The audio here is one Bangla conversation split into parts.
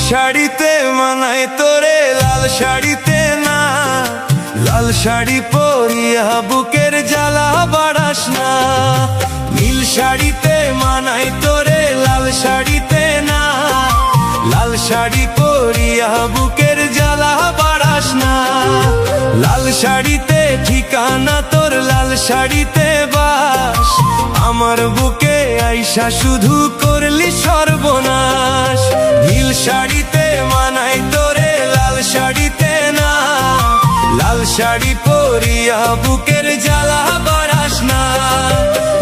শাড়িতে মানায় তোরে, লাল শাড়িতে না। লাল শাড়ি পরিয়া বুকের জ্বালা বাড়াস না। নীল শাড়িতে মানায় তোরে, লাল শাড়িতে না। লাল শাড়ি পরিয়া বুকের জ্বালা বাড়াস না। লাল শাড়িতে ঠিকানা তোর, লাল শাড়িতে বাস। আমার বুকে আইসা শুধু করলি সর্বনাশ। নীল শাড়িতে মানায় তোরে, লাল শাড়িতে না। লাল শাড়ি পরিয়া বুকের জ্বালা বাড়াস না।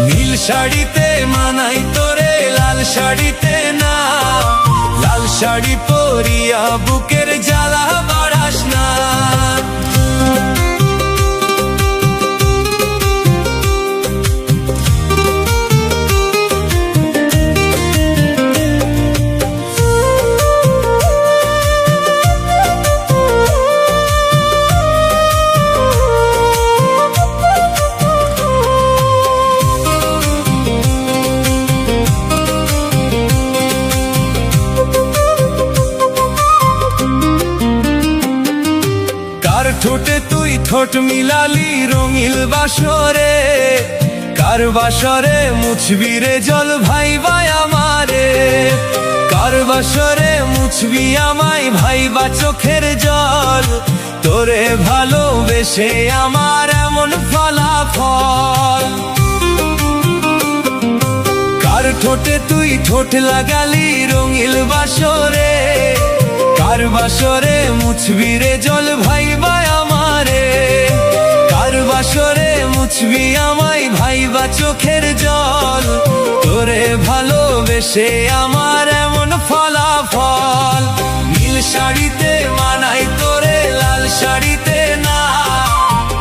নীল শাড়িতে মানায় তোরে, লাল শাড়িতে না। লাল শাড়ি পরিয়া বুকের জ্বালা বাড়াস না। ঠোঁটে তুই ঠোঁট মিলালি রঙিল বাসরে, কার বাসরে মুছবি রে জল ভাইবা আমারে। কার বাসরে মুছবি আমায় ভাইবা চোখের জল, তোরে ভালোবেসে আমার এমন ফলাফল। কার ঠোঁটে তুই ঠোঁট লাগালি রঙিল বাসরে, কার বাসরে মুছবি রে জল ভাইবা আমারে। কার বাসরে মুছবি আমায় ভাইবা চোখের জল, তোরে ভালোবেসে আমার এমন ফলাফল। নীল শাড়িতে মানায় তোরে, লাল শাড়িতে না।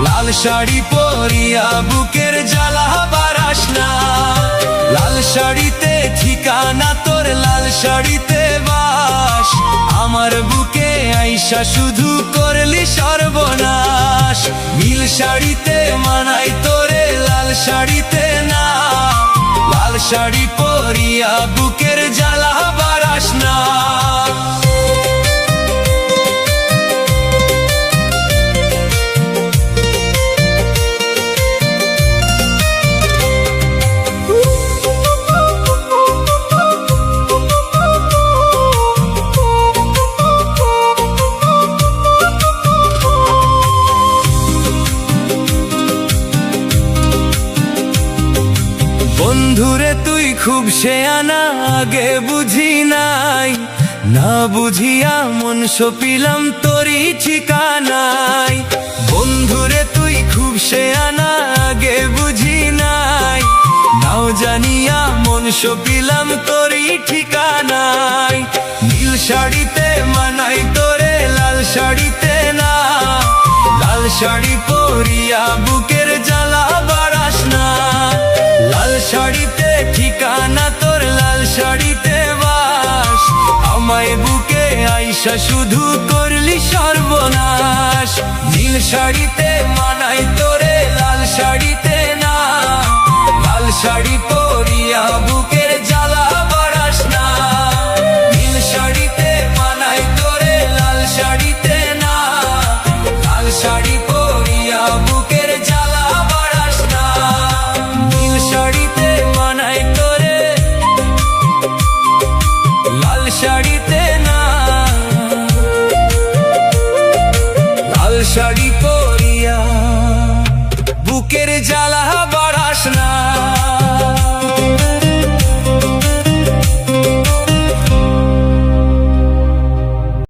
লাল শাড়ি পরিয়া বুকের জ্বালা বাড়াস না। লাল শাড়িতে ঠিকানা তোর, লাল শাড়িতে বাস। আমার বুকে আইসা শুধু করলি সর্বনাশ। নীল শাড়িতে মানায় তোরে, লাল শাড়িতে না। লাল শাড়ি পরিয়া বুকের জ্বালা বাড়াস না। বন্ধুরে তুই খুব শেয়ানা, আগে বুঝি নাই। না বুঝিয়া মন সপিলাম তোরই ঠিকানায়। বন্ধুরে তুই খুব শেয়ানা, আগে বুঝি নাই। নাও জানিয়া মন সপিলাম তোরই ঠিকানায়। নীল শাড়িতে মানায় তোরে, লাল শাড়িতে না। লাল শাড়ি পরিয়া বুকের জ্বালা বাড়াস না। লাল শাড়িতে ঠিকানা তোর, লাল শাড়িতে বাস। আমায় বুকে আইসা শুধু করলি সর্বনাশ। নীল শাড়িতে মানায় তোরে, লাল শাড়িতে না। লাল শাড়ি পরিয়া বুকের জ্বালা বাড়াস না। নীল শাড়িতে মানায় তোরে, লাল শাড়িতে না। লাল শাড়ি পরিয়া বুকের জ্বালা বাড়াস না। নীল শাড়িতে মানায় তোরে, লাল শাড়িতে না। লাল শাড়ি পরিয়া বুকের জ্বালা